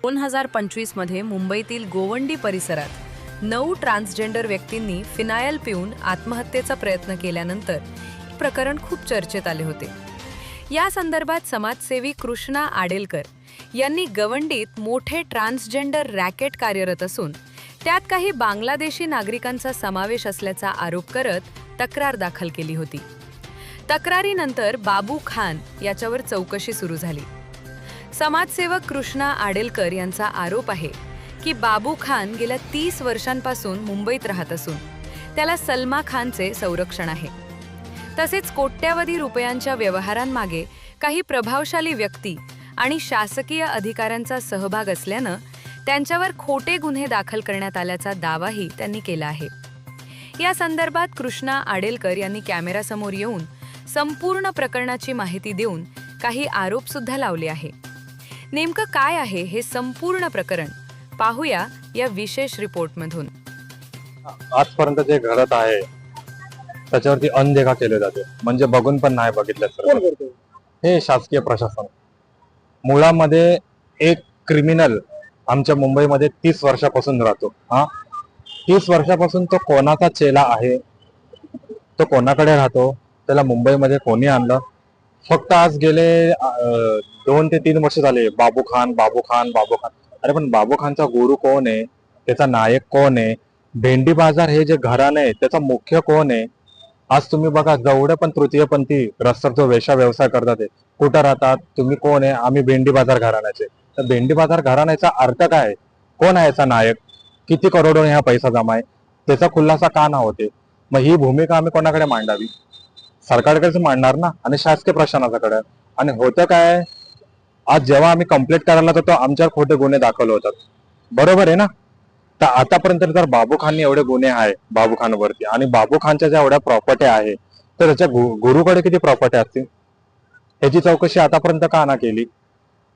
2025 मध्ये मुंबईतील गोवंडी परिसरात 9 ट्रान्सजेंडर व्यक्तींनी फिनायल पिऊन आत्महत्येचा प्रयत्न केल्यानंतर प्रकरण खूप चर्चेत आले होते। या संदर्भात समाजसेवी कृष्णा आडेलकर यांनी गवंडीत मोठे ट्रान्सजेंडर रॅकेट कार्यरत असून त्यात काही बांगलादेशी नागरिकांचा समावेश असल्याचा आरोप करत तक्रार दाखल केली होती। तक्रारीनंतर बाबू खान याच्यावर चौकशी सुरू झाली। समाजसेवक कृष्णा आडेलकर यांचा आरोप आहे की बाबू खान गेल्या 30 वर्षांपासून मुंबईत राहत असून त्याला सलमा खानचे संरक्षण आहे। तसेच कोट्यावधी रुपयांच्या व्यवहारांमागे काही प्रभावशाली व्यक्ती आणि शासकीय अधिकाऱ्यांचा सहभाग असल्यानं त्यांच्यावर खोटे गुन्हे दाखल करण्यात आल्याचा दावाही त्यांनी केला आहे। या संदर्भात कृष्णा आडेलकर यांनी कॅमेरासमोर येऊन संपूर्ण प्रकरणाची माहिती देऊन काही आरोप सुद्धा लावले आहे। नेमकं काय आहे हे संपूर्ण प्रकरण पाहूया या विशेष रिपोर्टमधून। आजपर्यंत जे घडत आहे त्याच्यावरती अनदेखा केले जाते, म्हणजे बघून पण नाही बघितलं। हे शासकीय प्रशासन मुळामध्ये एक क्रिमिनल आमच्या मुंबईमध्ये 30 वर्षापासून राहतो। 30 वर्षापासून तो कोणाचा चेला आहे, तो कोणाकडे राहतो, त्याला मुंबईमध्ये कोणी आणलं? फक्त आज गेले 2 ते 3 वर्ष झाले बाबू खान बाबू खान बाबू खान। अरे पण बाबू खानचा गुरु कोण आहे, त्याचा नायक कोण आहे? भेंडी बाजार हे जे घराणं आहे त्याचा मुख्य कोण आहे? आज तुम्ही बघा, जेवढे पण तृतीयपंथी रस्त्यावर जो वेश्या व्यवसाय करतात ते कुठं राहतात? तुम्ही कोण आहे? आम्ही भेंडी बाजार घराण्याचे। तर भेंडी बाजार घराण्याचा अर्थ काय? कोण आहे याचा नायक? किती करोडो ह्या पैसा जमा आहे? त्याचा खुलासा का ना होते? मग ही भूमिका आम्ही कोणाकडे मांडावी? सरकारकडेच मांडणार ना, आणि शासकीय प्रशासनाकडे। आणि होतं काय, आज जेव्हा आम्ही कंप्लेंट करायला जातो आमच्यावर खोटे गुन्हे दाखल होतात, बरोबर आहे ना? तर आतापर्यंत जर बाबू खानने एवढे गुन्हे आहे बाबू खानवरती, आणि बाबू खानच्या ज्या एवढ्या प्रॉपर्टी आहे, तर त्याच्या गुरुकडे किती प्रॉपर्टी असतील? ह्याची चौकशी आतापर्यंत का ना केली?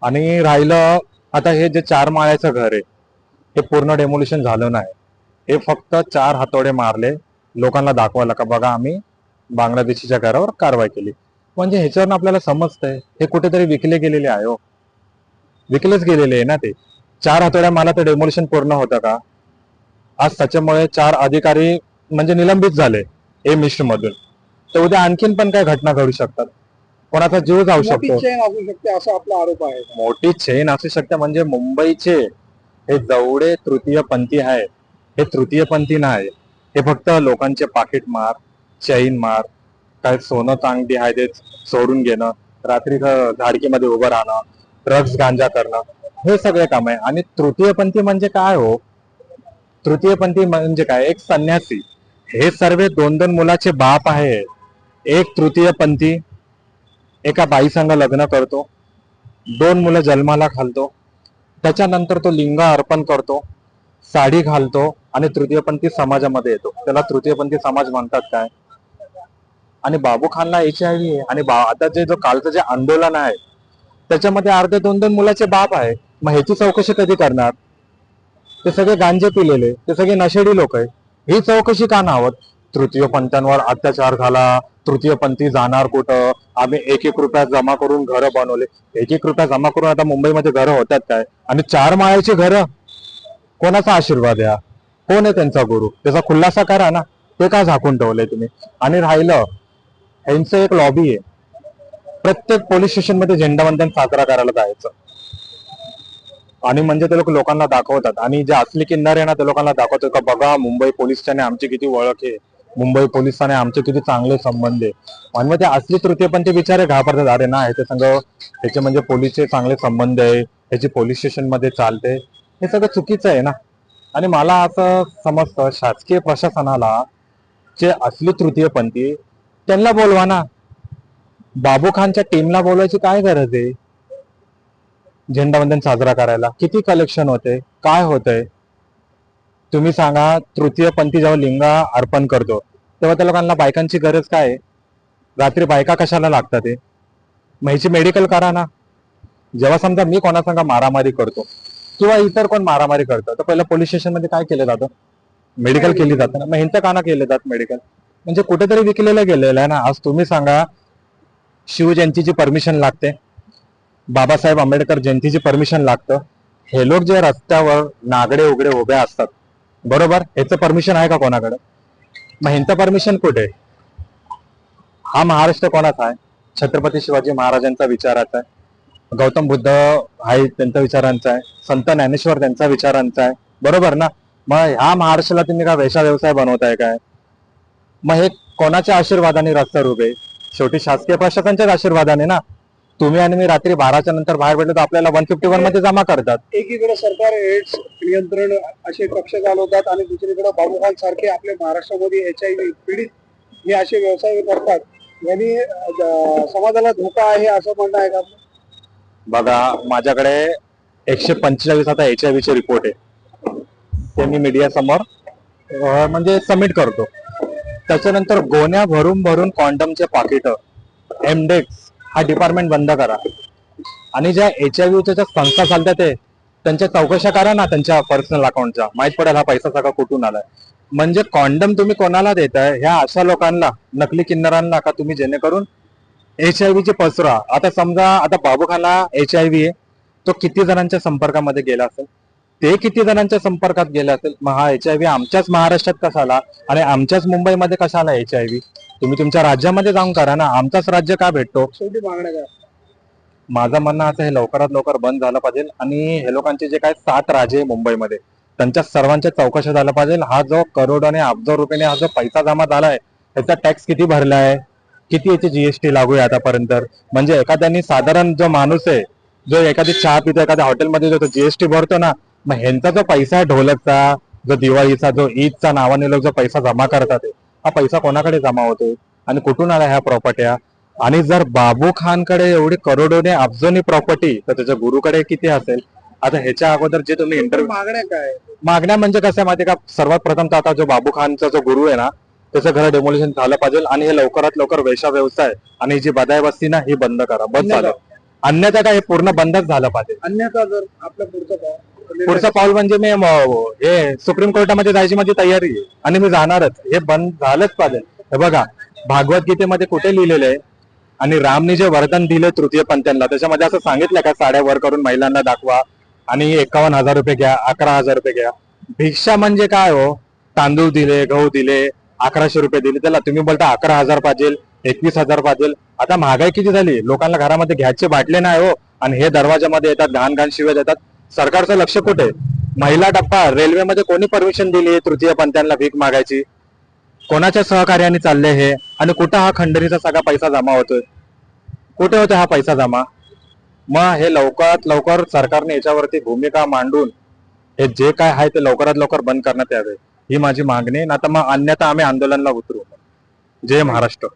आणि राहिलं आता हे जे 4 माळ्याचं घर आहे हे पूर्ण डेमोलिशन झालं नाही, हे फक्त 4 हातोडे मारले लोकांना दाखवायला का बघा आम्ही बांगलादेशीच्या घरावर कारवाई केली। म्हणजे ह्याच्यावर आपल्याला समजतंय हे कुठेतरी विकले गेलेले आहे हो, विकलेच गेलेले आहे ना ते। 4 हातोड्या मला तर डेमोलिशन पूर्ण होतं का? आज त्याच्यामुळे 4 अधिकारी म्हणजे निलंबित झाले हे मिश्र मधून, तर उद्या आणखीन पण काय घटना घडू शकतात, कोणाचा जीव जाऊ शकतो, चेन असू शकते असा आपला आरोप आहे। मोठी चेन असू शकते। म्हणजे मुंबईचे हे जेवढे तृतीयपंथी आहे हे तृतीयपंथी नाही, हे फक्त लोकांचे पाकिट मार, चैन मार, काय सोनं चांदी आहे ते चोरून घेणं, रात्री झाडकीमध्ये उभं राहणं, ड्रग्स गांजा करणं, हे सगळे काम आहे। आणि तृतीयपंथी म्हणजे काय हो? तृतीयपंथी म्हणजे काय? एक संन्यासी, हे सर्व 2-2 मुलाचे बाप आहे। एक तृतीयपंथी एका बाई संग लग्न करतो, 2 मुलं जन्माला घालतो, त्याच्यानंतर तो लिंग अर्पण करतो, साडी घालतो आणि तृतीयपंथी समाजामध्ये येतो। त्याला तृतीयपंथी समाज म्हणतात काय? आणि बाबू खानला HIV आहे, आणि आता जो कालचं जे आंदोलन आहे त्याच्यामध्ये अर्धे 2-2 मुलाचे बाप आहे। मग ह्याची चौकशी कधी करणार? ते सगळे गांजे पिलेले, ते सगळे नशेडी लोक आहे, ही चौकशी का नाही होत? तृतीयपंथींवर अत्याचार झाला, तृतीयपंथी जाणार कुठं? आम्ही 1-1 रुपया जमा करून घरं बनवले। 1-1 रुपया जमा करून आता मुंबईमध्ये घरं होतात काय? आणि 4 माळ्याची घरं, कोणाचा आशीर्वाद आहे? कोण आहे त्यांचा गुरु? त्याचा खुलासा करा ना, ते का झाकून ठेवलंय तुम्ही? आणि राहिलं ह्यांचं एक लॉबी आहे, प्रत्येक पोलीस स्टेशन मध्ये झेंडावंदन साजरा करायला जायचं, आणि म्हणजे ते लोक लोकांना दाखवतात, आणि जे असली किन्नर आहे ना ते लोकांना दाखवतात का बघा मुंबई पोलिसाने आमची किती ओळख आहे, मुंबई पोलिसाने आमचे किती चांगले संबंध आहे। आणि मग ते असली तृतीयपंथी बिचारे घाबरतात, अरे ना ह्याच्या संग ह्याचे म्हणजे पोलीसचे चांगले संबंध आहे, ह्याची पोलीस स्टेशन मध्ये चालते, हे सगळं चुकीचं आहे ना। आणि मला असं समजतं शासकीय प्रशासनाला जे असली तृतीयपंथी त्यांना बोलवा ना, बाबू खानच्या टीमला बोलवायची काय गरज आहे? झेंडावंदन साजरा करायला किती कलेक्शन होते, काय होतंय तुम्ही सांगा? तृतीयपंथी जेव्हा लिंग अर्पण करतो तेव्हा त्या लोकांना बायकांची गरज काय आहे? रात्री बायका कशाला लागतात? ते मग ह्याची मेडिकल करा ना। जेव्हा समजा मी कोणासंग मारामारी करतो किंवा इतर कोण मारामारी करतो, तर पहिलं पोलीस स्टेशन मध्ये काय केलं जातं? मेडिकल केली जातं ना। मग ह्यांचं का ना केलं जात मेडिकल? म्हणजे कुठेतरी विकलेलं गेलेलं आहे ना। आज तुम्ही सांगा, शिवजयंतीची परमिशन लागते, बाबासाहेब आंबेडकर जयंतीची परमिशन लागतं, हे लोक जे रस्त्यावर नागडे उघडे उभे असतात, बरोबर, ह्याचं परमिशन आहे का कोणाकडे? मग ह्यांचं परमिशन कुठे? हा महाराष्ट्र कोणाचा आहे? छत्रपती शिवाजी महाराजांचा विचाराचा आहे, गौतम बुद्ध आहे त्यांच्या विचारांचा आहे, संत ज्ञानेश्वर त्यांचा विचारांचा आहे, बरोबर ना? मग ह्या महाराष्ट्राला तुम्ही काय वेशा व्यवसाय बनवताय काय? मग हे कोणाच्या आशीर्वादाने रस्त्यावर उभे? शेवटी शासकीय प्रशासनाच्याच आशीर्वादाने ना. तुम्ही आणि मी रात्री 12च्या नंतर बाहेर पडलो तर आपल्याला 151 मध्ये जमा करतात. एकीकडे सरकार एड्स नियंत्रण असे कक्ष चालवतात आणि दुसरीकडे बाबूखान सारखे आपल्या महाराष्ट्रामध्ये HIV पीडित हे असे व्यवसाय करतात. यांनी समाजाला धोका आहे असं म्हणणं आहे का? बघा, माझ्याकडे 145 आता HIV चे रिपोर्ट आहे, ते मी मीडिया समोर म्हणजे सबमिट करतो. त्याच्यानंतर गोण्या भरून भरून कॉन्डमचे पाकिट, एमडेक्स हा डिपार्टमेंट बंद करा. आणि ज्या HIV च्या संस्था चालतात ते त्यांच्या चौकशा करा ना, त्यांच्या पर्सनल अकाउंटच्या, माहित पडेल हा पैसा सगळा कुठून आलाय. म्हणजे कॉन्डम तुम्ही कोणाला देताय? ह्या अशा लोकांना, नकली किन्नरांना का तुम्ही, जेणेकरून HIV चे पसरा. आता समजा आता बाबूखानला HIV आहे, तो किती जणांच्या संपर्कामध्ये गेला असेल? ते किती जणांच्या संपर्कात गेले असेल? मग हा HIV आमच्याच महाराष्ट्रात कसा आला आणि आमच्याच मुंबईमध्ये कसा आला HIV? तुम्ही तुमच्या राज्यामध्ये जाऊन करा ना, आमचाच राज्य का भेटतो? शेवटी मागण्या काय? माझं म्हणणं असं, हे लवकरात लवकर बंद झालं पाहिजे आणि हे लोकांचे जे काय 7 राजे आहे मुंबईमध्ये, त्यांच्या सर्वांच्या चौकशा झाल्या पाहिजे. हा जो करोड आणि अब्ज रुपयाने हा जो पैसा जमा झालाय, त्याचा टॅक्स किती भरलाय, किती याची GST लागू आहे आतापर्यंत? म्हणजे एखाद्यानी, साधारण जो माणूस आहे, जो एखादी चहा पितो, एखाद्या हॉटेलमध्ये जो GST भरतो ना, मग ह्यांचा जो पैसा आहे ढोलकचा, जो दिवाळीचा, जो ईदचा नावाने लोक जो पैसा जमा करतात, हा पैसा कोणाकडे जमा होतोय आणि कुठून आला ह्या प्रॉपर्ट्या? आणि जर बाबू खानकडे एवढी करोडोने अब्जोनी प्रॉपर्टी, तर त्याच्या गुरुकडे किती असेल? आता ह्याच्या अगोदर जे तुम्ही इंटरव्ह्यू, मागण्या काय? मागण्या म्हणजे कसं आहे माहिती का, सर्वात प्रथम तर आता जो बाबू खानचा जो गुरु आहे ना, त्याचं घर डेमोलिशन झालं पाहिजे आणि हे लवकरात लवकर वेशा व्यवसाय आणि जी बदाय वस्ती ना, ही बंद करा. बंद झालं, अन्यथा काय हे पूर्ण बंदच झालं पाहिजे. अन्यथा जर आपलं पुढचं पाऊल म्हणजे मी हे सुप्रीम कोर्टामध्ये जायची माझी तयारी आहे आणि मी जाणारच. हे बंद झालंच पाहिजे. हे बघा, भागवद्गीतेमध्ये कुठे लिहिलेलं आहे आणि रामने जे वरदान दिले तृतीय पंथ्यांना, त्याच्यामध्ये असं सांगितलं का साड्या वर करून महिलांना दाखवा आणि 51,000 रुपये घ्या, 11,000 रुपये घ्या? भिक्षा म्हणजे काय हो? तांदूळ दिले, गहू दिले, 1100 रुपये दिले, त्याला तुम्ही बोलता 11,000 पाहिजे, 21,000 पाहिजे. आता महागाई किती झाली, लोकांना घरामध्ये घ्यायचे बाटले नाही हो, आणि हे दरवाजामध्ये येतात, घाण घाण शिव्या देतात. सरकारचं लक्ष कुठे? महिला टप्पा रेल्वेमध्ये कोणी परमिशन दिली तृतीय पंथ्यांना भीक मागायची? कोणाच्या सहकार्याने चालले हे? आणि कुठं हा खंडणीचा सगळा पैसा जमा होतोय? कुठे होतो हा पैसा जमा? मग हे लवकरात लवकर सरकारने याच्यावरती भूमिका मांडून हे जे काय आहे ते लवकरात लवकर बंद करण्यात यावे, ही माझी मागणी. ना तर मग अन्यथा आम्ही आंदोलनाला उतरू. जय महाराष्ट्र.